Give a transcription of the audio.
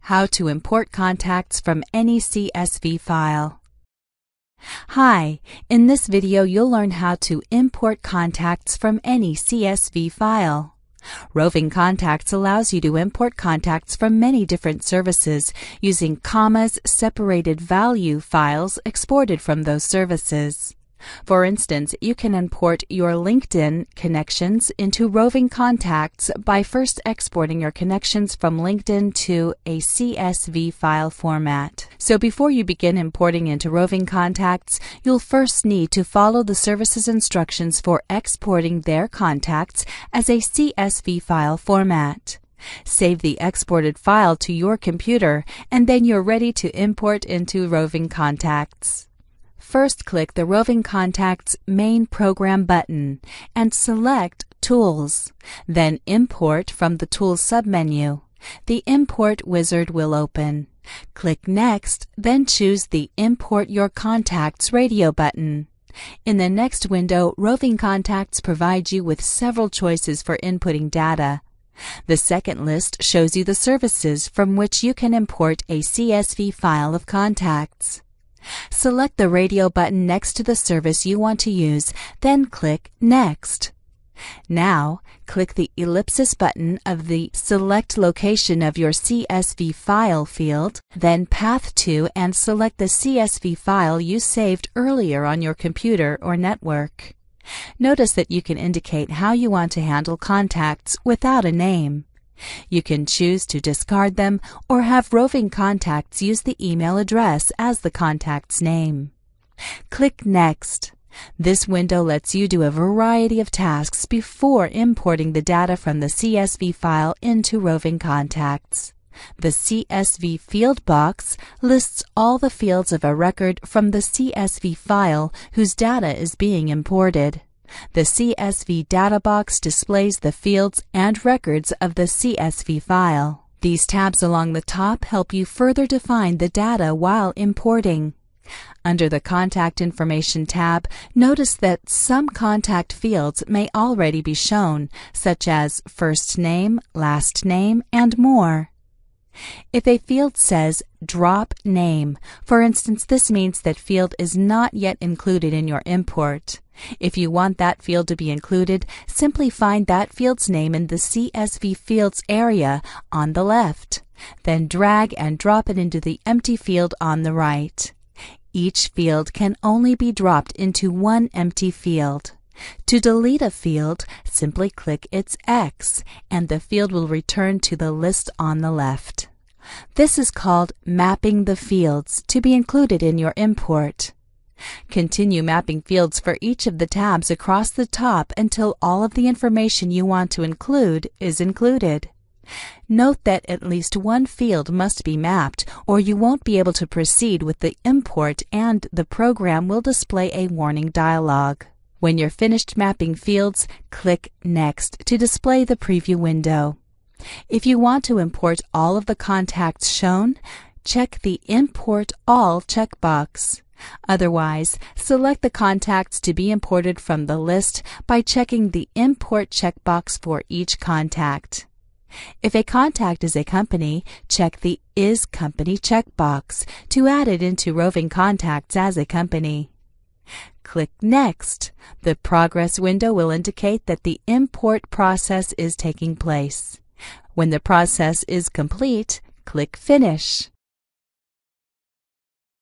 How to import contacts from any CSV file. Hi, in this video you'll learn how to import contacts from any CSV file. RovingContacts allows you to import contacts from many different services using commas, separated value files exported from those services. For instance, you can import your LinkedIn connections into RovingContacts by first exporting your connections from LinkedIn to a CSV file format. So before you begin importing into RovingContacts, you'll first need to follow the service's instructions for exporting their contacts as a CSV file format. Save the exported file to your computer, and then you're ready to import into RovingContacts. First, click the RovingContacts Main Program button and select Tools. Then Import from the Tools submenu. The Import wizard will open. Click Next, then choose the Import Your Contacts radio button. In the next window, RovingContacts provides you with several choices for inputting data. The second list shows you the services from which you can import a CSV file of contacts. Select the radio button next to the service you want to use, then click Next. Now, click the ellipsis button of the Select Location of your CSV file field, then Path to and select the CSV file you saved earlier on your computer or network. Notice that you can indicate how you want to handle contacts without a name. You can choose to discard them or have RovingContacts use the email address as the contact's name. Click Next. This window lets you do a variety of tasks before importing the data from the CSV file into RovingContacts. The CSV field box lists all the fields of a record from the CSV file whose data is being imported. The CSV data box displays the fields and records of the CSV file. These tabs along the top help you further define the data while importing. Under the Contact Information tab, notice that some contact fields may already be shown, such as first name, last name, and more. If a field says Drop Name, for instance, this means that field is not yet included in your import. If you want that field to be included, simply find that field's name in the CSV Fields area on the left. Then drag and drop it into the empty field on the right. Each field can only be dropped into one empty field. To delete a field, simply click its X, and the field will return to the list on the left. This is called mapping the fields to be included in your import. Continue mapping fields for each of the tabs across the top until all of the information you want to include is included. Note that at least one field must be mapped, or you won't be able to proceed with the import and the program will display a warning dialog. When you're finished mapping fields, click Next to display the preview window. If you want to import all of the contacts shown, check the Import All checkbox. Otherwise, select the contacts to be imported from the list by checking the Import checkbox for each contact. If a contact is a company, check the Is Company checkbox to add it into RovingContacts as a company. Click Next. The progress window will indicate that the import process is taking place. When the process is complete, click Finish.